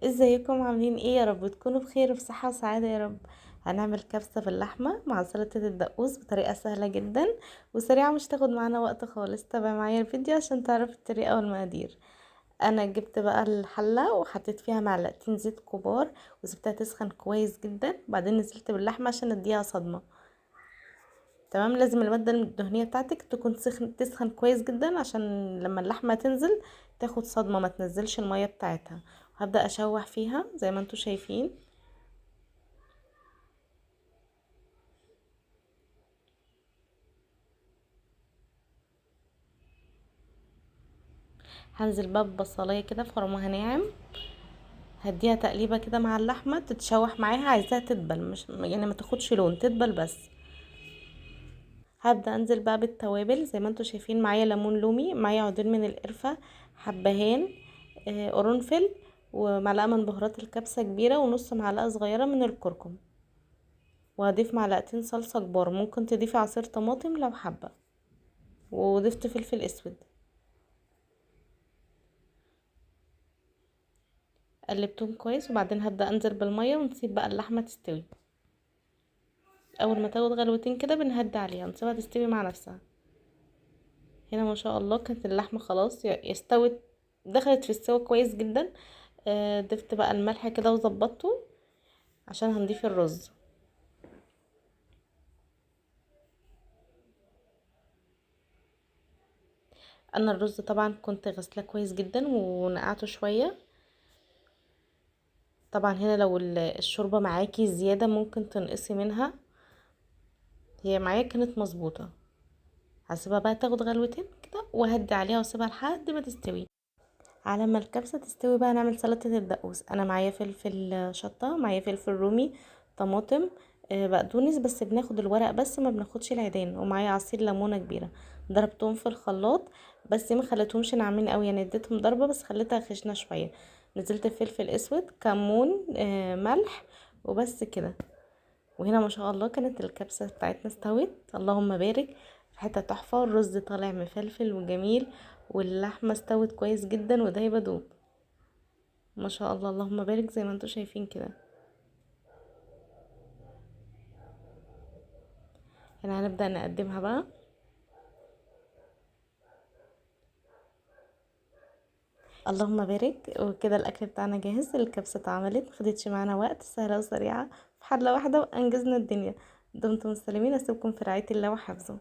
ازيكم عاملين ايه؟ يا رب تكونوا بخير وبصحة وسعادة يا رب. هنعمل كبسة باللحمة مع سلطة الدقوس بطريقة سهلة جدا وسريعة، مش تاخد معانا وقت خالص. تابع معايا الفيديو عشان تعرف الطريقة والمقادير. انا جبت بقى الحلة وحطيت فيها معلقتين زيت كبار وسبتها تسخن كويس جدا، بعدين نزلت باللحمة عشان اديها صدمة. تمام، لازم المادة الدهنية بتاعتك تكون تسخن كويس جدا عشان لما اللحمة تنزل تاخد صدمة، ما تنزلش المية بتاعتها. هبدأ اشوح فيها زي ما انتوا شايفين. هنزل بقى ببصلايه كده فرمها ناعم، هديها تقليبه كده مع اللحمه تتشوح معاها، عايزاها تدبل، مش يعني ما تاخدش لون، تدبل بس. هبدا انزل بقى بالتوابل زي ما انتوا شايفين. معايا ليمون لومي، معايا عودين من القرفه، حبهان، قرنفل، ومعلقه من بهارات الكبسه كبيره، ونص معلقه صغيره من الكركم. وهضيف معلقتين صلصه كبار، ممكن تضيفي عصير طماطم لو حابه، وضفت فلفل اسود. قلبتهم كويس وبعدين هبدا انزل بالميه ونسيب بقى اللحمه تستوي. اول ما تاخد غلوتين كده بنهدي عليها نسيبها تستوي مع نفسها. هنا ما شاء الله كانت اللحمه خلاص استوت، دخلت في السوا كويس جدا. ضفت بقى الملح كده وظبطته عشان هنضيف الرز. انا الرز طبعا كنت غسلاه كويس جدا ونقعته شويه. طبعا هنا لو الشوربه معاكي زياده ممكن تنقصي منها، هي معايا كانت مظبوطه. هسيبها بقى تاخد غلوتين كده وهدي عليها واسيبها لحد ما تستوي. على ما الكبسة تستوي بقى نعمل سلطة الدقوس. انا معايا فلفل شطة، معايا فلفل رومي، طماطم، بقدونس، بس بناخد الورق بس ما بناخدش العيدان، ومعايا عصير ليمونة كبيرة. ضربتهم في الخلاط بس ما خليتهمش ناعمين قوي، يعني اديتهم ضربة بس خليتها خشنة شوية. نزلت بفلفل اسود، كمون، ملح، وبس كده. وهنا ما شاء الله كانت الكبسة بتاعتنا استوت، اللهم بارك. ريحتها تحفة، والرز طالع مفلفل وجميل، واللحمة استوت كويس جدا ودايبة دوب. ما شاء الله اللهم بارك زي ما انتوا شايفين كده. هنا هنبدأ نقدمها بقى. اللهم بارك. وكده الاكل بتاعنا جاهز. الكبسة اتعملت مخدتش معانا وقت، سهلة وسريعة، في حلة واحدة وانجزنا الدنيا. دمتم مستلمين، اسيبكم في رعاية الله وحفظه.